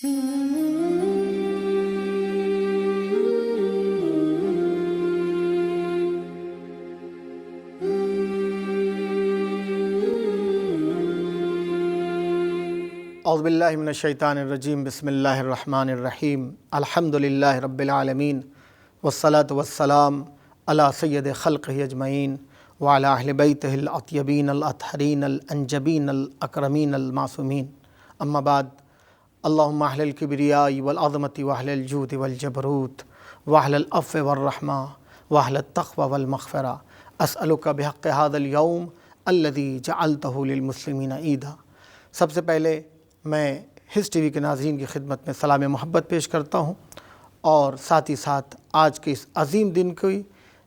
اعوذ باللہ من الشیطان الرجیم، بسم اللہ الرحمن الرحیم، الحمدللہ رب العالمین، والصلاة والسلام علی سید خلقہ اجمعین وعلی اہل بیتہ الاطیبین الاطہرین الانجبین الاکرمین المعصومین، اما بعد، اللہم اہل الکبریاء والعظمت واہل الجود والجبروت واہل العفو والرحمہ واہل التقوی والمغفرہ، اسألک بحق ھذا اليوم الذی جعلتہ للمسلمین عیدا۔ سب سے پہلے میں حس ٹی وی کے ناظرین کی خدمت میں سلام محبت پیش کرتا ہوں، اور ساتھ ہی ساتھ آج کے اس عظیم دن کو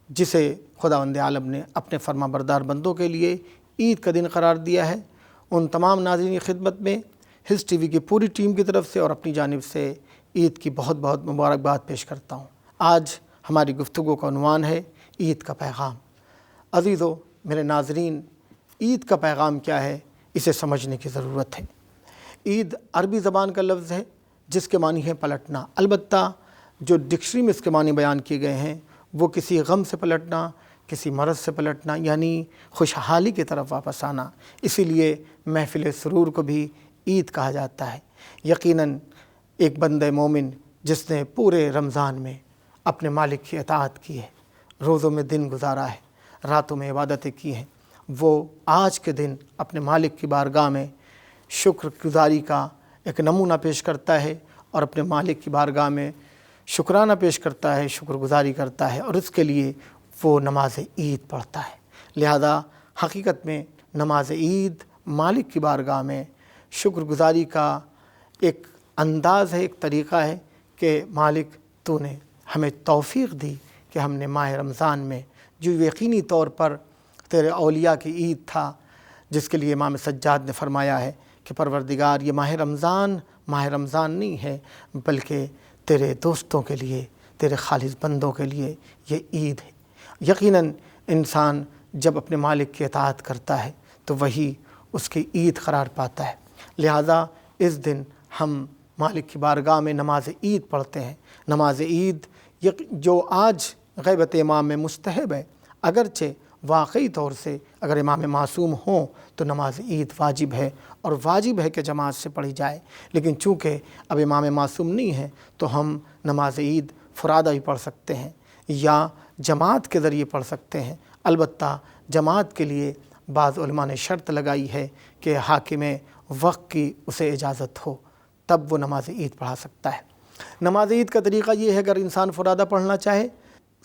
جسے خداوند عالم نے اپنے فرما بردار بندوں کے لیے عید کا دن قرار دیا ہے، ان تمام ناظرین کی خدمت میں حس ٹی وی کی پوری ٹیم کی طرف سے اور اپنی جانب سے عید کی بہت بہت مبارکباد پیش کرتا ہوں۔ آج ہماری گفتگو کا عنوان ہے عید کا پیغام۔ عزیزو، میرے ناظرین، عید کا پیغام کیا ہے، اسے سمجھنے کی ضرورت ہے۔ عید عربی زبان کا لفظ ہے جس کے معنی ہے پلٹنا، البتہ جو ڈکشنری میں اس کے معنی بیان کیے گئے ہیں وہ کسی غم سے پلٹنا، کسی مرض سے پلٹنا، یعنی خوشحالی کی طرف واپس آنا۔ اسی لیے محفل سرور کو بھی عید کہا جاتا ہے۔ یقیناً ایک بندہ مومن جس نے پورے رمضان میں اپنے مالک کی اطاعت کی ہے، روزوں میں دن گزارا ہے، راتوں میں عبادتیں کی ہیں، وہ آج کے دن اپنے مالک کی بارگاہ میں شکر گزاری کا ایک نمونہ پیش کرتا ہے اور اپنے مالک کی بارگاہ میں شکرانہ پیش کرتا ہے، شکر گزاری کرتا ہے، اور اس کے لیے وہ نماز عید پڑھتا ہے۔ لہذا حقیقت میں نماز عید مالک کی بارگاہ میں شکر گزاری کا ایک انداز ہے، ایک طریقہ ہے کہ مالک تو نے ہمیں توفیق دی کہ ہم نے ماہ رمضان میں، جو یقینی طور پر تیرے اولیاء کی عید تھا، جس کے لیے امام سجاد نے فرمایا ہے کہ پروردگار، یہ ماہ رمضان نہیں ہے بلکہ تیرے دوستوں کے لیے، تیرے خالص بندوں کے لیے یہ عید ہے۔ یقیناً انسان جب اپنے مالک کی اطاعت کرتا ہے تو وہی اس کی عید قرار پاتا ہے۔ لہذا اس دن ہم مالک کی بارگاہ میں نماز عید پڑھتے ہیں۔ نماز عید جو آج غیبت امام میں مستحب ہے، اگرچہ واقعی طور سے اگر امام معصوم ہوں تو نماز عید واجب ہے، اور واجب ہے کہ جماعت سے پڑھی جائے، لیکن چونکہ اب امام معصوم نہیں ہے تو ہم نماز عید فرادہ بھی پڑھ سکتے ہیں یا جماعت کے ذریعے پڑھ سکتے ہیں۔ البتہ جماعت کے لیے بعض علماء نے شرط لگائی ہے کہ حاکم وقت کی اسے اجازت ہو، تب وہ نماز عید پڑھا سکتا ہے۔ نماز عید کا طریقہ یہ ہے، اگر انسان فرادہ پڑھنا چاہے،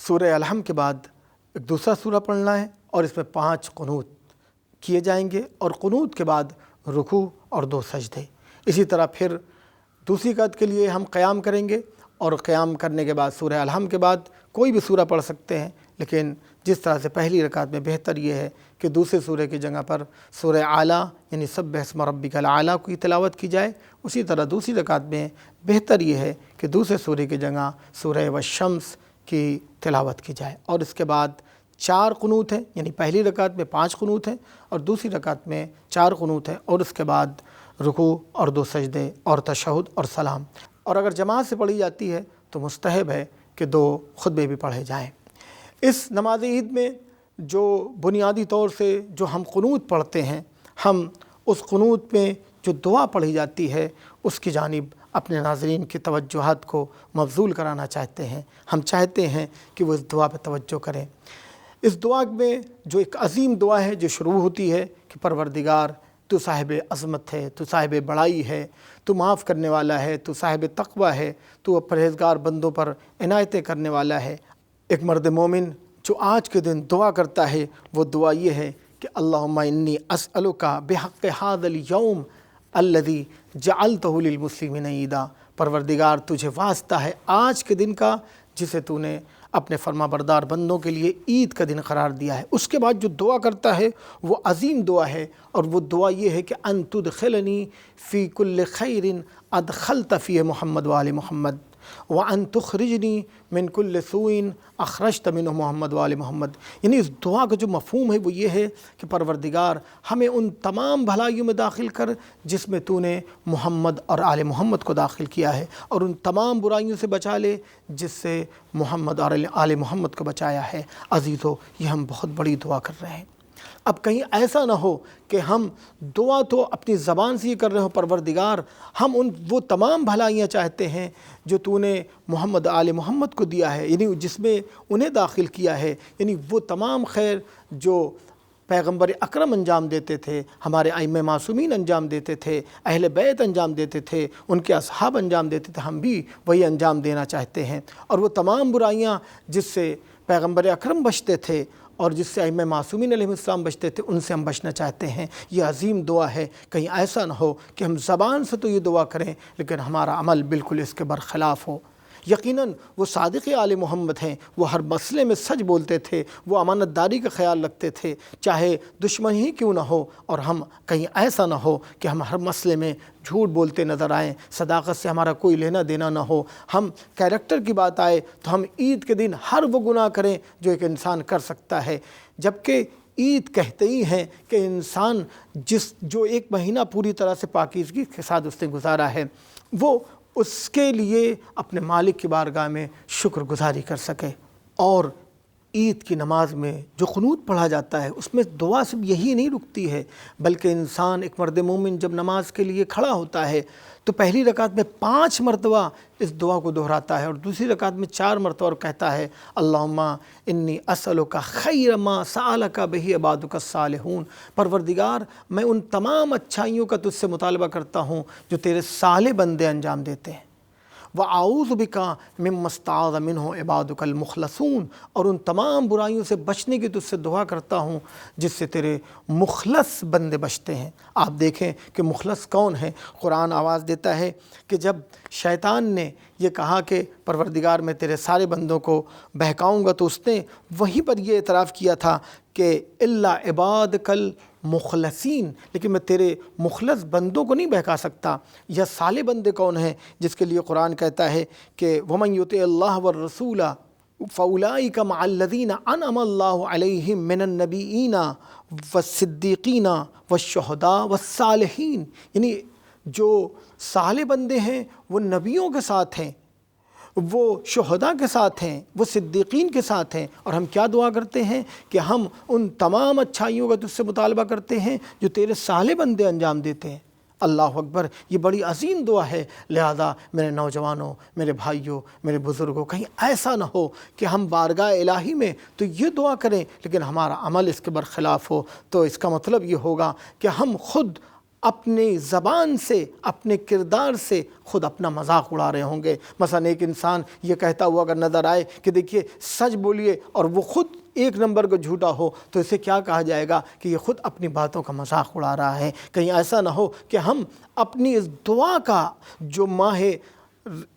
سورہ الحم کے بعد ایک دوسرا سورہ پڑھنا ہے، اور اس میں 5 قنوت کیے جائیں گے، اور قنوت کے بعد رکوع اور 2 سجدے۔ اسی طرح پھر دوسری رکعت کے لیے ہم قیام کریں گے، اور قیام کرنے کے بعد سورہ الحم کے بعد کوئی بھی سورہ پڑھ سکتے ہیں، لیکن جس طرح سے پہلی رکعت میں بہتر یہ ہے کہ دوسرے سورہ کی جگہ پر سورہ اعلیٰ یعنی سبح اسم ربک الاعلیٰ کی تلاوت کی جائے، اسی طرح دوسری رکعت میں بہتر یہ ہے کہ دوسرے سورہ کی جگہ سورہ والشمس کی تلاوت کی جائے۔ اور اس کے بعد 4 قنوت ہیں، یعنی پہلی رکعت میں 5 قنوت ہیں اور دوسری رکعت میں 4 قنوت ہیں، اور اس کے بعد رکوع اور 2 سجدے اور تشہد اور سلام۔ اور اگر جماعت سے پڑھی جاتی ہے تو مستحب ہے کہ 2 خطبے بھی پڑھے جائیں۔ اس نماز عید میں جو بنیادی طور سے جو ہم قنوت پڑھتے ہیں، ہم اس قنوت میں جو دعا پڑھی جاتی ہے اس کی جانب اپنے ناظرین کی توجہات کو مبذول کرانا چاہتے ہیں۔ ہم چاہتے ہیں کہ وہ اس دعا پہ توجہ کریں۔ اس دعا میں جو ایک عظیم دعا ہے جو شروع ہوتی ہے کہ پروردگار، تو صاحب عظمت ہے، تو صاحب بڑائی ہے، تو معاف کرنے والا ہے، تو صاحب تقوی ہے، تو پرہیزگار بندوں پر عنایتیں کرنے والا ہے۔ ایک مرد مومن جو آج کے دن دعا کرتا ہے وہ دعا یہ ہے کہ اللہم انی اسألک بحق ھذا الیوم الذی جعلتہ للمسلمین عیدا، پروردگار تجھے واسطہ ہے آج کے دن کا جسے تو نے اپنے فرما بردار بندوں کے لیے عید کا دن قرار دیا ہے۔ اس کے بعد جو دعا کرتا ہے وہ عظیم دعا ہے، اور وہ دعا یہ ہے کہ ان تدخلنی فی کل خیر ادخلت فیہ محمد وآل محمد، وَأَن تُخْرِجْنِي مِن كُلِّ سُوءٍ أَخْرَجْتَ مِنْهُ محمد وآل محمد۔ یعنی اس دعا کا جو مفہوم ہے وہ یہ ہے کہ پروردگار ہمیں ان تمام بھلائیوں میں داخل کر جس میں تو نے محمد اور آل محمد کو داخل کیا ہے، اور ان تمام برائیوں سے بچا لے جس سے محمد اور آل محمد کو بچایا ہے۔ عزیزو، یہ ہم بہت بڑی دعا کر رہے ہیں۔ اب کہیں ایسا نہ ہو کہ ہم دعا تو اپنی زبان سے ہی کر رہے ہو، پروردگار ہم وہ تمام بھلائیاں چاہتے ہیں جو تو نے محمد آل محمد کو دیا ہے، یعنی جس میں انہیں داخل کیا ہے، یعنی وہ تمام خیر جو پیغمبر اکرم انجام دیتے تھے، ہمارے ائمہ معصومین انجام دیتے تھے، اہل بیت انجام دیتے تھے، ان کے اصحاب انجام دیتے تھے، ہم بھی وہی انجام دینا چاہتے ہیں۔ اور وہ تمام برائیاں جس سے پیغمبر اکرم بچتے تھے اور جس سے ائمہ معصومین علیہ السلام بچتے تھے، ان سے ہم بچنا چاہتے ہیں۔ یہ عظیم دعا ہے، کہیں ایسا نہ ہو کہ ہم زبان سے تو یہ دعا کریں لیکن ہمارا عمل بالکل اس کے برخلاف ہو۔ یقیناً وہ صادق آل محمد ہیں، وہ ہر مسئلے میں سچ بولتے تھے، وہ امانت داری کا خیال رکھتے تھے، چاہے دشمن ہی کیوں نہ ہو، اور ہم کہیں ایسا نہ ہو کہ ہم ہر مسئلے میں جھوٹ بولتے نظر آئیں، صداقت سے ہمارا کوئی لینا دینا نہ ہو۔ ہم کیریکٹر کی بات آئے تو ہم عید کے دن ہر وہ گناہ کریں جو ایک انسان کر سکتا ہے، جبکہ عید کہتے ہی ہیں کہ انسان جو ایک مہینہ پوری طرح سے پاکیزگی کے ساتھ اس نے گزارا ہے، وہ اس کے لیے اپنے مالک کی بارگاہ میں شکر گزاری کر سکے۔ اور عید کی نماز میں جو قنوت پڑھا جاتا ہے اس میں دعا صرف یہی نہیں رکتی ہے، بلکہ انسان ایک مرد مومن جب نماز کے لیے کھڑا ہوتا ہے تو پہلی رکعت میں 5 مرتبہ اس دعا کو دہراتا ہے، اور دوسری رکعت میں 4 مرتبہ اور کہتا ہے اللہم انی اسألک خیر ما سألک بہ عبادک الصالحون، پروردگار میں ان تمام اچھائیوں کا تجھ سے مطالبہ کرتا ہوں جو تیرے صالح بندے انجام دیتے ہیں، وَأَعُوذُ بِكَ مِمَّا اسْتَعَاذَ مِنْهُ عِبَادُكَ الْمُخْلَصُونَ، اور ان تمام برائیوں سے بچنے کی تجھ سے دعا کرتا ہوں جس سے تیرے مخلص بندے بچتے ہیں۔ آپ دیکھیں کہ مخلص کون ہے۔ قرآن آواز دیتا ہے کہ جب شیطان نے یہ کہا کہ پروردگار میں تیرے سارے بندوں کو بہکاؤں گا، تو اس نے وہیں پر یہ اعتراف کیا تھا کہ الا عبادک المخلصین، لیکن میں تیرے مخلص بندوں کو نہیں بہکا سکتا۔ یا صالح بندے کون ہیں، جس کے لیے قرآن کہتا ہے کہ وَمَن يُطِعِ اللَّهَ وَالرَّسُولَ فَأُولَٰئِكَ مَعَ الَّذِينَ أَنْعَمَ اللَّهُ عَلَيْهِم مِّنَ النَّبِيِّينَ وَالصِّدِّيقِينَ وَالشُّهَدَاءِ وَالصَّالِحِينَ، یعنی جو صالح بندے ہیں وہ نبیوں کے ساتھ ہیں، وہ شہداء کے ساتھ ہیں، وہ صدیقین کے ساتھ ہیں۔ اور ہم کیا دعا کرتے ہیں کہ ہم ان تمام اچھائیوں کا تجھ سے مطالبہ کرتے ہیں جو تیرے صالح بندے انجام دیتے ہیں۔ اللہ اکبر، یہ بڑی عظیم دعا ہے۔ لہذا میرے نوجوانوں، میرے بھائیوں، میرے بزرگوں، کہیں ایسا نہ ہو کہ ہم بارگاہ الہی میں تو یہ دعا کریں لیکن ہمارا عمل اس کے برخلاف ہو، تو اس کا مطلب یہ ہوگا کہ ہم خود اپنی زبان سے، اپنے کردار سے خود اپنا مذاق اڑا رہے ہوں گے۔ مثلا ایک انسان یہ کہتا ہوا اگر نظر آئے کہ دیکھیے سچ بولیے، اور وہ خود 1 نمبر کا جھوٹا ہو، تو اسے کیا کہا جائے گا کہ یہ خود اپنی باتوں کا مذاق اڑا رہا ہے۔ کہیں ایسا نہ ہو کہ ہم اپنی اس دعا کا جو ماہ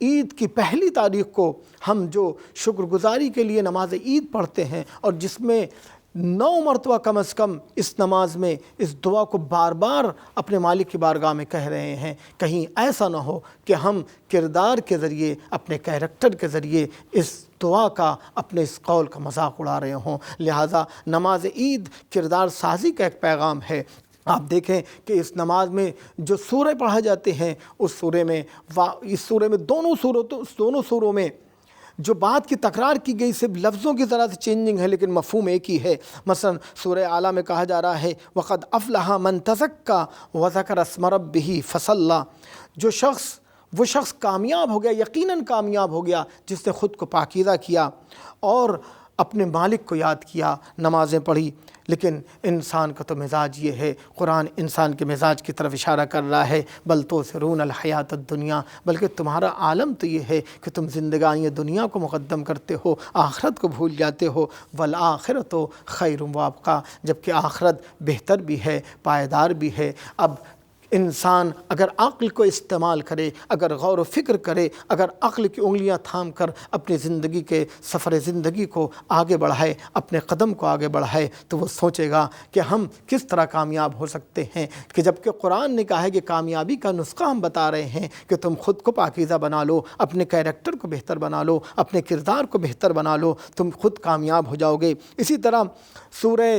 عید کی پہلی تاریخ کو ہم جو شکر گزاری کے لیے نماز عید پڑھتے ہیں، اور جس میں 9 مرتبہ کم از کم اس نماز میں اس دعا کو بار بار اپنے مالک کی بارگاہ میں کہہ رہے ہیں، کہیں ایسا نہ ہو کہ ہم کردار کے ذریعے، اپنے کیریکٹر کے ذریعے اس دعا کا، اپنے اس قول کا مذاق اڑا رہے ہوں۔ لہٰذا نماز عید کردار سازی کا ایک پیغام ہے۔ آپ دیکھیں کہ اس نماز میں جو سورے پڑھا جاتے ہیں، اس سورے میں دونوں سوروں میں جو بات کی تکرار کی گئی صرف لفظوں کی طرح سے چینجنگ ہے لیکن مفہوم ایک ہی ہے۔ مثلا سورہ اعلیٰ میں کہا جا رہا ہے وَقَدْ أَفْلَحَ مَنْ تَزَكَّىٰ وَذَكَرَ اسْمَ رَبِّهِ فَصَلَّىٰ، وہ شخص کامیاب ہو گیا، یقیناً کامیاب ہو گیا جس نے خود کو پاکیزہ کیا اور اپنے مالک کو یاد کیا، نمازیں پڑھی۔ لیکن انسان کا تو مزاج یہ ہے، قرآن انسان کے مزاج کی طرف اشارہ کر رہا ہے، بل تؤثرون الحیات الدنیا، بلکہ تمہارا عالم تو یہ ہے کہ تم زندگانی دنیا کو مقدم کرتے ہو، آخرت کو بھول جاتے ہو۔ والآخرۃ خیر وابقیٰ، جبکہ آخرت بہتر بھی ہے، پائیدار بھی ہے۔ اب انسان اگر عقل کو استعمال کرے، اگر غور و فکر کرے، اگر عقل کی انگلیاں تھام کر اپنی زندگی کے سفر زندگی کو آگے بڑھائے، اپنے قدم کو آگے بڑھائے، تو وہ سوچے گا کہ ہم کس طرح کامیاب ہو سکتے ہیں، کہ جبکہ قرآن نے کہا ہے کہ کامیابی کا نسخہ ہم بتا رہے ہیں کہ تم خود کو پاکیزہ بنا لو، اپنے کیریکٹر کو بہتر بنا لو، اپنے کردار کو بہتر بنا لو، تم خود کامیاب ہو جاؤ گے۔ اسی طرح سورہ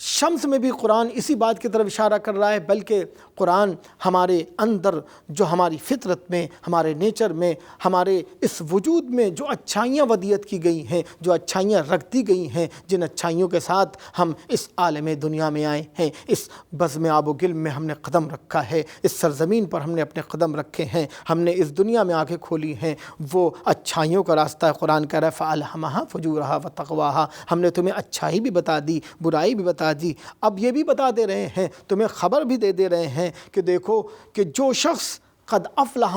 شمس میں بھی قرآن اسی بات کی طرف اشارہ کر رہا ہے، بلکہ قرآن ہمارے اندر جو ہماری فطرت میں، ہمارے نیچر میں، ہمارے اس وجود میں جو اچھائیاں ودیت کی گئی ہیں، جو اچھائیاں رکھ دی گئی ہیں، جن اچھائیوں کے ساتھ ہم اس عالم دنیا میں آئے ہیں، اس بزم آب و گل میں ہم نے قدم رکھا ہے، اس سرزمین پر ہم نے اپنے قدم رکھے ہیں، ہم نے اس دنیا میں آنکھیں کھولی ہیں، وہ اچھائیوں کا راستہ ہے۔ قرآن کہہ رہا ہے فَأَلْهَمَهَا فُجُورَهَا وَتَقْوَاهَا، ہم نے تمہیں اچھائی بھی بتا دی، برائی بھی بتا دی، اب یہ بھی بتا دے رہے ہیں، تمہیں خبر بھی دے رہے ہیں کہ دیکھو کہ جو شخص قد افلح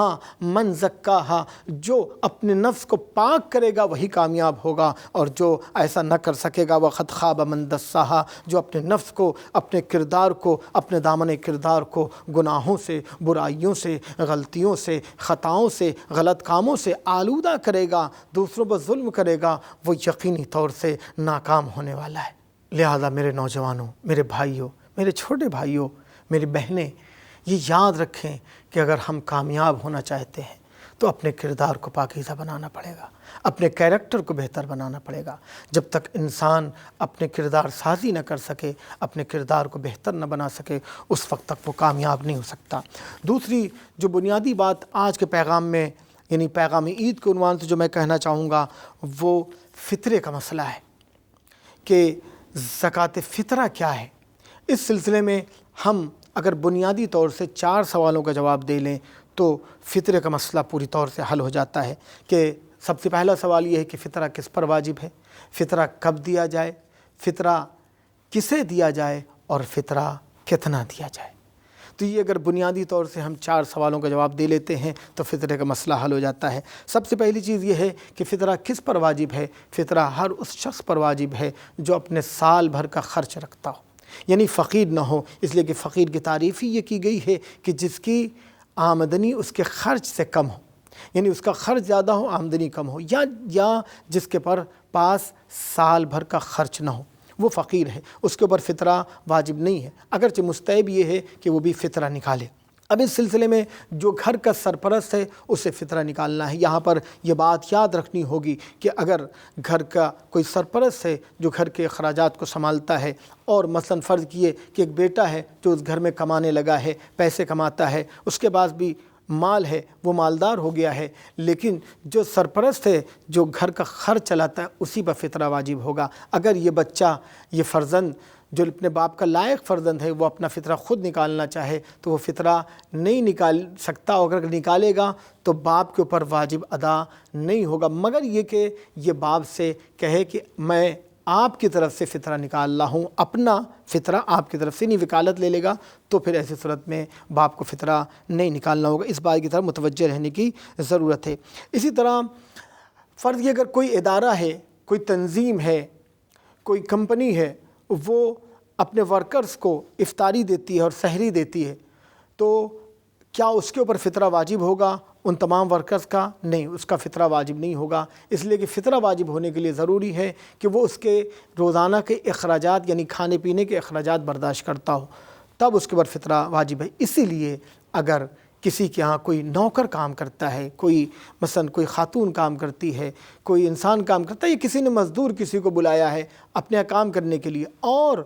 من زکاہا، جو اپنے نفس کو پاک کرے گا وہی کامیاب ہوگا، اور جو ایسا نہ کر سکے گا وقد خاب من دساہا، جو اپنے نفس کو، اپنے کردار کو، اپنے دامن کردار کو گناہوں سے، برائیوں سے، غلطیوں سے، خطاؤں سے، غلط کاموں سے آلودہ کرے گا، دوسروں پر ظلم کرے گا، وہ یقینی طور سے ناکام ہونے والا ہے۔ لہذا میرے نوجوانوں، میرے بھائیوں، میرے چھوٹے بھائیوں، میری بہنیں، یہ یاد رکھیں کہ اگر ہم کامیاب ہونا چاہتے ہیں تو اپنے کردار کو پاکیزہ بنانا پڑے گا، اپنے کیریکٹر کو بہتر بنانا پڑے گا۔ جب تک انسان اپنے کردار سازی نہ کر سکے، اپنے کردار کو بہتر نہ بنا سکے، اس وقت تک وہ کامیاب نہیں ہو سکتا۔ دوسری جو بنیادی بات آج کے پیغام میں، یعنی پیغام عید کے عنوان سے جو میں کہنا چاہوں گا، وہ فطرے کا مسئلہ ہے کہ زکوٰۃ فطرہ کیا ہے۔ اس سلسلے میں ہم اگر بنیادی طور سے 4 سوالوں کا جواب دے لیں تو فطرے کا مسئلہ پوری طور سے حل ہو جاتا ہے۔ کہ سب سے پہلا سوال یہ ہے کہ فطرہ کس پر واجب ہے، فطرہ کب دیا جائے، فطرہ کسے دیا جائے، اور فطرہ کتنا دیا جائے۔ تو یہ اگر بنیادی طور سے ہم 4 سوالوں کا جواب دے لیتے ہیں تو فطرے کا مسئلہ حل ہو جاتا ہے۔ سب سے پہلی چیز یہ ہے کہ فطرہ کس پر واجب ہے۔ فطرہ ہر اس شخص پر واجب ہے جو اپنے سال بھر کا خرچ رکھتا ہو، یعنی فقیر نہ ہو، اس لیے کہ فقیر کی تعریف ہی یہ کی گئی ہے کہ جس کی آمدنی اس کے خرچ سے کم ہو، یعنی اس کا خرچ زیادہ ہو، آمدنی کم ہو، یا جس کے پاس سال بھر کا خرچ نہ ہو، وہ فقیر ہے، اس کے اوپر فطرہ واجب نہیں ہے، اگرچہ مستحب یہ ہے کہ وہ بھی فطرہ نکالے۔ اب اس سلسلے میں جو گھر کا سرپرست ہے اسے فطرہ نکالنا ہے۔ یہاں پر یہ بات یاد رکھنی ہوگی کہ اگر گھر کا کوئی سرپرست ہے جو گھر کے اخراجات کو سنبھالتا ہے، اور مثلا فرض کیے کہ ایک بیٹا ہے جو اس گھر میں کمانے لگا ہے، پیسے کماتا ہے، اس کے پاس بھی مال ہے، وہ مالدار ہو گیا ہے، لیکن جو سرپرست ہے جو گھر کا خرچ چلاتا ہے اسی پر فطرہ واجب ہوگا۔ اگر یہ بچہ، یہ فرزند جو اپنے باپ کا لائق فرزند ہے، وہ اپنا فطرہ خود نکالنا چاہے تو وہ فطرہ نہیں نکال سکتا، اور اگر نکالے گا تو باپ کے اوپر واجب ادا نہیں ہوگا، مگر یہ کہ یہ باپ سے کہے کہ میں آپ کی طرف سے فطرہ نکال رہا ہوں، اپنا فطرہ آپ کی طرف سے نہیں، وکالت لے لے گا تو پھر ایسی صورت میں باپ کو فطرہ نہیں نکالنا ہوگا۔ اس بات کی طرف متوجہ رہنے کی ضرورت ہے۔ اسی طرح فرض یہ اگر کوئی ادارہ ہے، کوئی تنظیم ہے، کوئی کمپنی ہے، وہ اپنے ورکرز کو افطاری دیتی ہے اور سحری دیتی ہے، تو کیا اس کے اوپر فطرہ واجب ہوگا ان تمام ورکرز کا؟ نہیں، اس کا فطرہ واجب نہیں ہوگا، اس لیے کہ فطرہ واجب ہونے کے لیے ضروری ہے کہ وہ اس کے روزانہ کے اخراجات، یعنی کھانے پینے کے اخراجات برداشت کرتا ہو، تب اس کے اوپر فطرہ واجب ہے۔ اسی لیے اگر کسی کے ہاں کوئی نوکر کام کرتا ہے، کوئی مثلا کوئی خاتون کام کرتی ہے، کوئی انسان کام کرتا ہے، یا کسی نے مزدور کسی کو بلایا ہے اپنے کام کرنے کے لیے، اور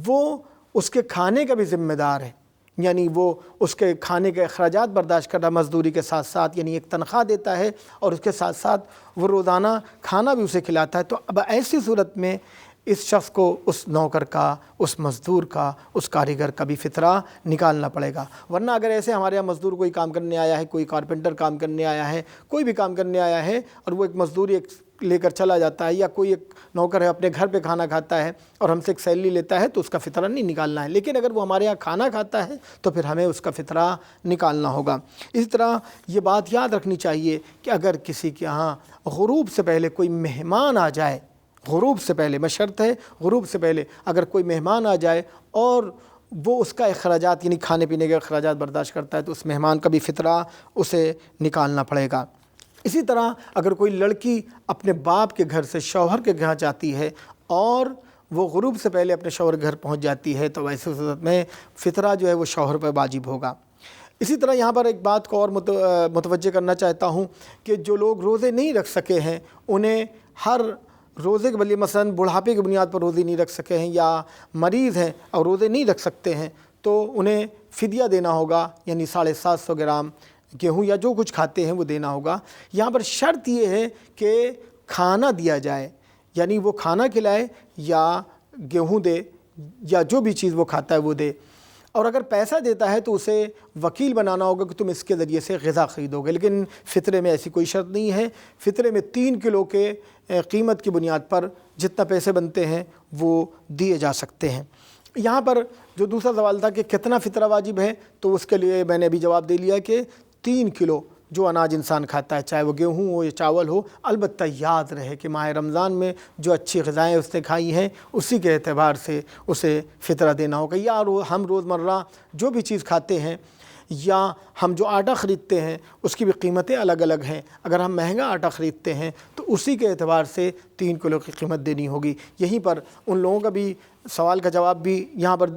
وہ اس کے کھانے کا بھی ذمہ دار ہے، یعنی وہ اس کے کھانے کے اخراجات برداشت کر رہا مزدوری کے ساتھ ساتھ، یعنی ایک تنخواہ دیتا ہے اور اس کے ساتھ ساتھ وہ روزانہ کھانا بھی اسے کھلاتا ہے، تو اب ایسی صورت میں اس شخص کو اس نوکر کا، اس مزدور کا، اس کاریگر کا بھی فطرہ نکالنا پڑے گا۔ ورنہ اگر ایسے ہمارے یہاں مزدور کوئی کام کرنے آیا ہے، کوئی کارپینٹر کام کرنے آیا ہے، کوئی بھی کام کرنے آیا ہے، اور وہ ایک مزدوری لے کر چلا جاتا ہے، یا کوئی ایک نوکر ہے اپنے گھر پہ کھانا کھاتا ہے اور ہم سے ایک سیلری لیتا ہے، تو اس کا فطرہ نہیں نکالنا ہے، لیکن اگر وہ ہمارے یہاں کھانا کھاتا ہے تو پھر ہمیں اس کا فطرہ نکالنا ہوگا۔ اسی طرح یہ بات یاد رکھنی چاہیے کہ اگر کسی کے ہاں غروب سے پہلے کوئی مہمان آ جائے، غروب سے پہلے، بشرط ہے غروب سے پہلے اگر کوئی مہمان آ جائے اور وہ اس کا اخراجات یعنی کھانے پینے کے اخراجات برداشت کرتا ہے تو اس مہمان کا بھی فطرہ اسے نکالنا پڑے گا۔ اسی طرح اگر کوئی لڑکی اپنے باپ کے گھر سے شوہر کے گھر جاتی ہے اور وہ غروب سے پہلے اپنے شوہر کے گھر پہنچ جاتی ہے تو ویسے صورت میں فطرہ جو ہے وہ شوہر پر واجب ہوگا۔ اسی طرح یہاں پر ایک بات کو اور متوجہ کرنا چاہتا ہوں کہ جو لوگ روزے نہیں رکھ سکے ہیں انہیں ہر روزے کے بدلے مثلاً بڑھاپے کی بنیاد پر روزے نہیں رکھ سکے ہیں یا مریض ہیں اور روزے نہیں رکھ سکتے ہیں تو انہیں فدیہ دینا ہوگا، یعنی 750 گرام گیہوں یا جو کچھ کھاتے ہیں وہ دینا ہوگا۔ یہاں پر شرط یہ ہے کہ کھانا دیا جائے، یعنی وہ کھانا کھلائے یا گیہوں دے یا جو بھی چیز وہ کھاتا ہے وہ دے، اور اگر پیسہ دیتا ہے تو اسے وکیل بنانا ہوگا کہ تم اس کے ذریعے سے غذا خریدو گے۔ لیکن فطرے میں ایسی کوئی شرط نہیں ہے، فطرے میں 3 کلو کے قیمت کی بنیاد پر جتنا پیسے بنتے ہیں وہ دیے جا سکتے ہیں۔ یہاں پر جو دوسرا سوال تھا کہ کتنا فطرہ واجب ہے، تو اس کے لیے میں نے ابھی جواب دے لیا کہ 3 کلو جو اناج انسان کھاتا ہے، چاہے وہ گیہوں ہو یا چاول ہو، البتہ یاد رہے کہ ماہ رمضان میں جو اچھی غذائیں اس نے کھائی ہیں اسی کے اعتبار سے اسے فطرہ دینا ہوگا۔ یا ہم روزمرہ جو بھی چیز کھاتے ہیں یا ہم جو آٹا خریدتے ہیں اس کی بھی قیمتیں الگ الگ ہیں، اگر ہم مہنگا آٹا خریدتے ہیں تو اسی کے اعتبار سے 3 کلو کی قیمت دینی ہوگی۔ یہیں پر ان لوگوں کا بھی سوال کا جواب بھی یہاں پر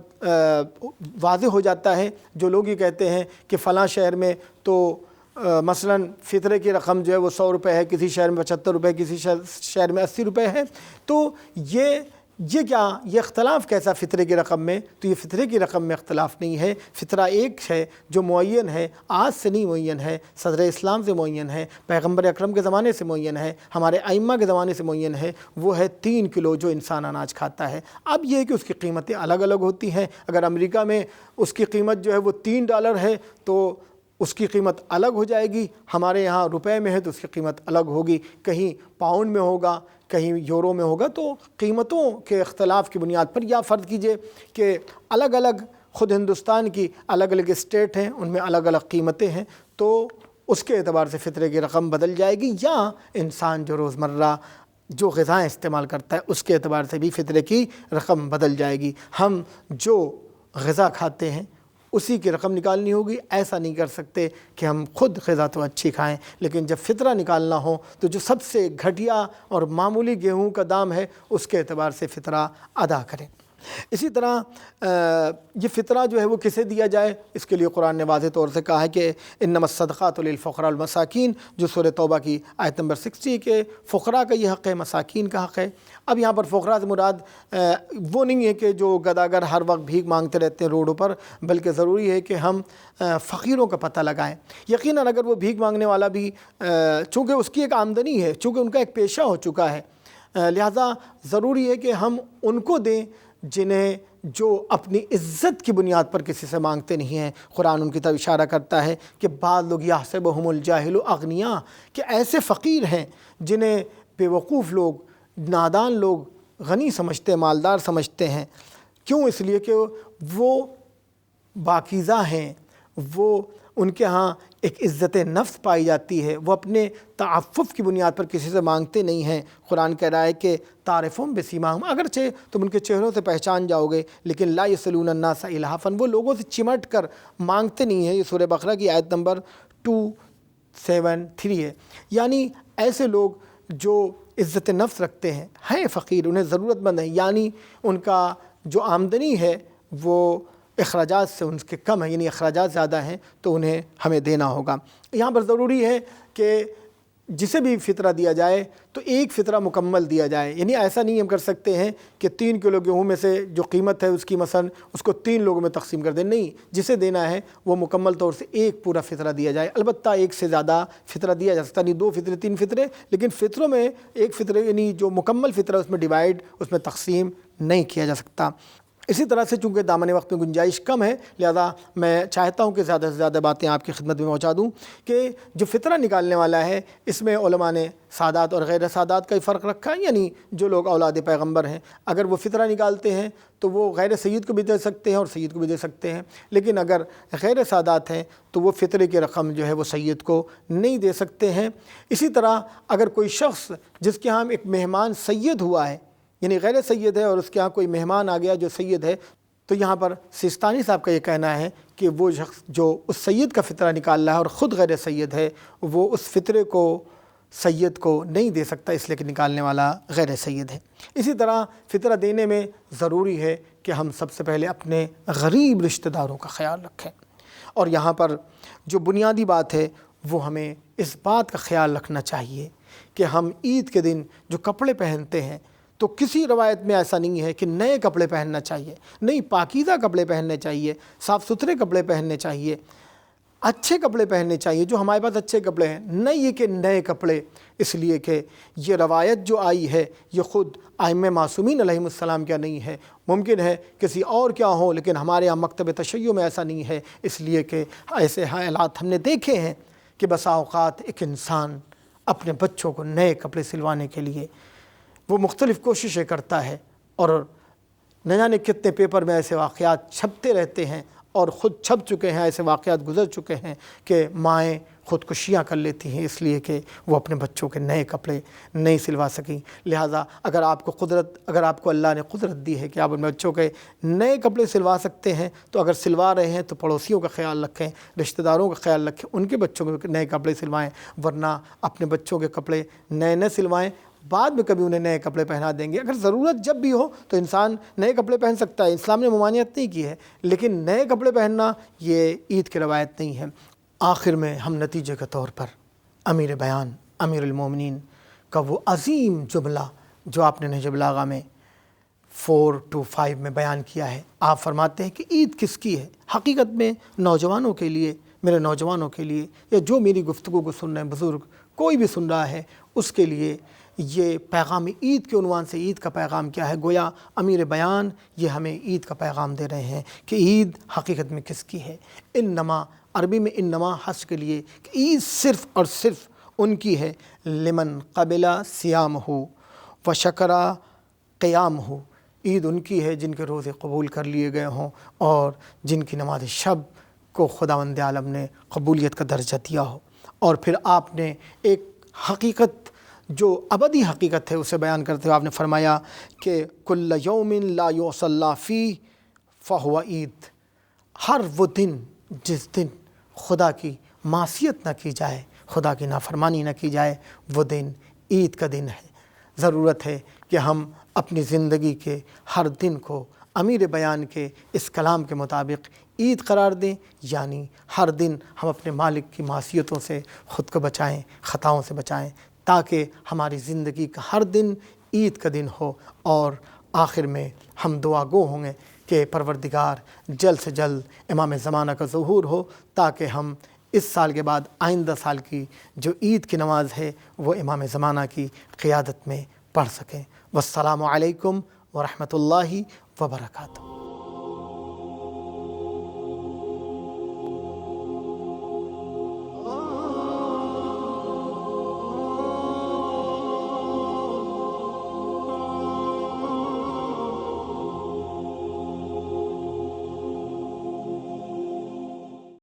واضح ہو جاتا ہے جو لوگ یہ کہتے ہیں کہ فلاں شہر میں تو مثلاً فطرے کی رقم جو ہے وہ 100 روپے ہے، کسی شہر میں 75 روپے، کسی شہر میں 80 روپے ہے، تو یہ اختلاف کیسا فطرے کی رقم میں؟ تو یہ فطرے کی رقم میں اختلاف نہیں ہے، فطرہ ایک ہے جو معین ہے، آج سے نہیں معین ہے، صدر اسلام سے معین ہے، پیغمبر اکرم کے زمانے سے معین ہے، ہمارے ائمہ کے زمانے سے معین ہے، وہ ہے 3 کلو جو انسان اناج کھاتا ہے۔ اب یہ ہے کہ اس کی قیمتیں الگ الگ ہوتی ہیں، اگر امریکہ میں اس کی قیمت جو ہے وہ $3 ہے تو اس کی قیمت الگ ہو جائے گی، ہمارے یہاں روپے میں ہے تو اس کی قیمت الگ ہوگی، کہیں پاؤنڈ میں ہوگا، کہیں یورو میں ہوگا۔ تو قیمتوں کے اختلاف کی بنیاد پر، یا فرض کیجئے کہ الگ الگ خود ہندوستان کی الگ الگ اسٹیٹ ہیں، ان میں الگ الگ قیمتیں ہیں، تو اس کے اعتبار سے فطرے کی رقم بدل جائے گی، یا انسان جو روزمرہ جو غذائیں استعمال کرتا ہے اس کے اعتبار سے بھی فطرے کی رقم بدل جائے گی۔ ہم جو غذا کھاتے ہیں اسی کی رقم نکالنی ہوگی، ایسا نہیں کر سکتے کہ ہم خود غذا تو اچھی کھائیں لیکن جب فطرہ نکالنا ہو تو جو سب سے گھٹیا اور معمولی گیہوں کا دام ہے اس کے اعتبار سے فطرہ ادا کریں۔ اسی طرح یہ فطرہ جو ہے وہ کسے دیا جائے، اس کے لیے قرآن نے واضح طور سے کہا ہے کہ انما الصدقات للفقراء والمساکین، جو سورہ توبہ کی آیت نمبر 60 کہ فقراء کا یہ حق ہے، مساکین کا حق ہے۔ اب یہاں پر فقراء سے مراد وہ نہیں ہے کہ جو گداگر ہر وقت بھیک مانگتے رہتے ہیں روڈوں پر، بلکہ ضروری ہے کہ ہم فقیروں کا پتہ لگائیں۔ یقیناً اگر وہ بھیک مانگنے والا بھی چونکہ اس کی ایک آمدنی ہے، چونکہ ان کا ایک پیشہ ہو چکا ہے، لہذا ضروری ہے کہ ہم ان کو دیں جنہیں جو اپنی عزت کی بنیاد پر کسی سے مانگتے نہیں ہیں۔ قرآن ان کی طرف اشارہ کرتا ہے کہ بعض لوگ یحسبہم الجاہل اغنیاء، کہ ایسے فقیر ہیں جنہیں بے وقوف لوگ، نادان لوگ غنی سمجھتے، مالدار سمجھتے ہیں۔ کیوں؟ اس لیے کہ وہ پاکیزہ ہیں، وہ ان کے ہاں ایک عزت نفس پائی جاتی ہے، وہ اپنے تعفف کی بنیاد پر کسی سے مانگتے نہیں ہیں۔ قرآن کہہ رہا ہے کہ تعرفہم بسیماہم، اگرچہ تم ان کے چہروں سے پہچان جاؤ گے لیکن لا یسألون الناس الحافا، وہ لوگوں سے چمٹ کر مانگتے نہیں ہیں۔ یہ سورہ بقرہ کی آیت نمبر 273 ہے۔ یعنی ایسے لوگ جو عزت نفس رکھتے ہیں فقیر، انہیں ضرورت مند ہیں، یعنی ان کا جو آمدنی ہے وہ اخراجات سے ان کے کم ہے، یعنی اخراجات زیادہ ہیں تو انہیں ہمیں دینا ہوگا۔ یہاں پر ضروری ہے کہ جسے بھی فطرہ دیا جائے تو ایک فطرہ مکمل دیا جائے، یعنی ایسا نہیں ہم کر سکتے ہیں کہ 3 کلو گیہوں میں سے جو قیمت ہے اس کی مثلا اس کو 3 لوگوں میں تقسیم کر دیں، نہیں، جسے دینا ہے وہ مکمل طور سے ایک پورا فطرہ دیا جائے۔ البتہ ایک سے زیادہ فطرہ دیا جا سکتا نہیں، 2 فطرے 3 فطرے، لیکن فطروں میں ایک فطرے یعنی جو مکمل فطرہ اس میں ڈیوائیڈ، اس میں تقسیم نہیں کیا جا سکتا۔ اسی طرح سے چونکہ دامن وقت میں گنجائش کم ہے، لہذا میں چاہتا ہوں کہ زیادہ سے زیادہ باتیں آپ کی خدمت میں پہنچا دوں کہ جو فطرہ نکالنے والا ہے اس میں علماء نے سادات اور غیر سادات کا ہی فرق رکھا ہے، یعنی جو لوگ اولاد پیغمبر ہیں اگر وہ فطرہ نکالتے ہیں تو وہ غیر سید کو بھی دے سکتے ہیں اور سید کو بھی دے سکتے ہیں، لیکن اگر غیر سادات ہیں تو وہ فطرے کی رقم جو ہے وہ سید کو نہیں دے سکتے ہیں۔ اسی طرح اگر کوئی شخص جس کے ہاں ایک مہمان سید ہوا ہے، یعنی غیر سید ہے اور اس کے ہاں کوئی مہمان آ گیا جو سید ہے، تو یہاں پر سیستانی صاحب کا یہ کہنا ہے کہ وہ شخص جو اس سید کا فطرہ نکال رہا ہے اور خود غیر سید ہے، وہ اس فطرے کو سید کو نہیں دے سکتا، اس لیے کہ نکالنے والا غیر سید ہے۔ اسی طرح فطرہ دینے میں ضروری ہے کہ ہم سب سے پہلے اپنے غریب رشتہ داروں کا خیال رکھیں، اور یہاں پر جو بنیادی بات ہے وہ ہمیں اس بات کا خیال رکھنا چاہیے کہ ہم عید کے دن جو کپڑے پہنتے ہیں تو کسی روایت میں ایسا نہیں ہے کہ نئے کپڑے پہننا چاہیے، نہیں، پاکیزہ کپڑے پہننے چاہیے، صاف ستھرے کپڑے پہننے چاہیے، اچھے کپڑے پہننے چاہیے، جو ہمارے پاس اچھے کپڑے ہیں، نہیں یہ کہ نئے کپڑے، اس لیے کہ یہ روایت جو آئی ہے یہ خود ائمہ معصومین علیہم السلام کیا نہیں ہے، ممکن ہے کسی اور کیا ہو، لیکن ہمارے یہاں مکتب تشیع میں ایسا نہیں ہے، اس لیے کہ ایسے حالات ہم نے دیکھے ہیں کہ بسا اوقات ایک انسان اپنے بچوں کو نئے کپڑے سلوانے کے لیے وہ مختلف کوششیں کرتا ہے، اور نہ جانے کتنے پیپر میں ایسے واقعات چھپتے رہتے ہیں، اور خود چھپ چکے ہیں، ایسے واقعات گزر چکے ہیں کہ مائیں خودکشیاں کر لیتی ہیں اس لیے کہ وہ اپنے بچوں کے نئے کپڑے نہیں سلوا سکیں۔ لہٰذا اگر آپ کو اللہ نے قدرت دی ہے کہ آپ اپنے بچوں کے نئے کپڑے سلوا سکتے ہیں، تو اگر سلوا رہے ہیں تو پڑوسیوں کا خیال رکھیں، رشتہ داروں کا خیال رکھیں، ان کے بچوں کے نئے کپڑے سلوائیں، ورنہ اپنے بچوں کے کپڑے نئے نہ سلوائیں، بعد میں کبھی انہیں نئے کپڑے پہنا دیں گے۔ اگر ضرورت جب بھی ہو تو انسان نئے کپڑے پہن سکتا ہے، اسلام نے ممانعت نہیں کی ہے، لیکن نئے کپڑے پہننا یہ عید کی روایت نہیں ہے۔ آخر میں ہم نتیجے کے طور پر امیر بیان امیر المومنین کا وہ عظیم جملہ جو آپ نے نہج بلاغہ میں 4-5 میں بیان کیا ہے، آپ فرماتے ہیں کہ عید کس کی ہے؟ حقیقت میں نوجوانوں کے لیے، میرے نوجوانوں کے لیے، یا جو میری گفتگو کو سن رہے ہیں بزرگ، کوئی بھی سن رہا ہے، اس کے لیے یہ پیغام عید کے عنوان سے عید کا پیغام کیا ہے؟ گویا امیر بیان یہ ہمیں عید کا پیغام دے رہے ہیں کہ عید حقیقت میں کس کی ہے۔ انما، عربی میں انما حس کے لیے کہ عید صرف اور صرف ان کی ہے، لمن قبل صیامہ و شکر قیامہ، عید ان کی ہے جن کے روزے قبول کر لیے گئے ہوں اور جن کی نماز شب کو خداوند عالم نے قبولیت کا درجہ دیا ہو۔ اور پھر آپ نے ایک حقیقت جو ابدی حقیقت ہے اسے بیان کرتے ہوئے آپ نے فرمایا کہ کل یوم لا یصلی فیہ فہو عید، ہر وہ دن جس دن خدا کی معصیت نہ کی جائے، خدا کی نافرمانی نہ کی جائے، وہ دن عید کا دن ہے۔ ضرورت ہے کہ ہم اپنی زندگی کے ہر دن کو امیر بیان کے اس کلام کے مطابق عید قرار دیں، یعنی ہر دن ہم اپنے مالک کی معصیتوں سے خود کو بچائیں، خطاؤں سے بچائیں، تاکہ ہماری زندگی کا ہر دن عید کا دن ہو، اور آخر میں ہم دعا گو ہوں گے کہ پروردگار جلد سے جلد امام زمانہ کا ظہور ہو، تاکہ ہم اس سال کے بعد آئندہ سال کی جو عید کی نماز ہے وہ امام زمانہ کی قیادت میں پڑھ سکیں۔ والسلام علیکم ورحمۃ اللہ وبرکاتہ۔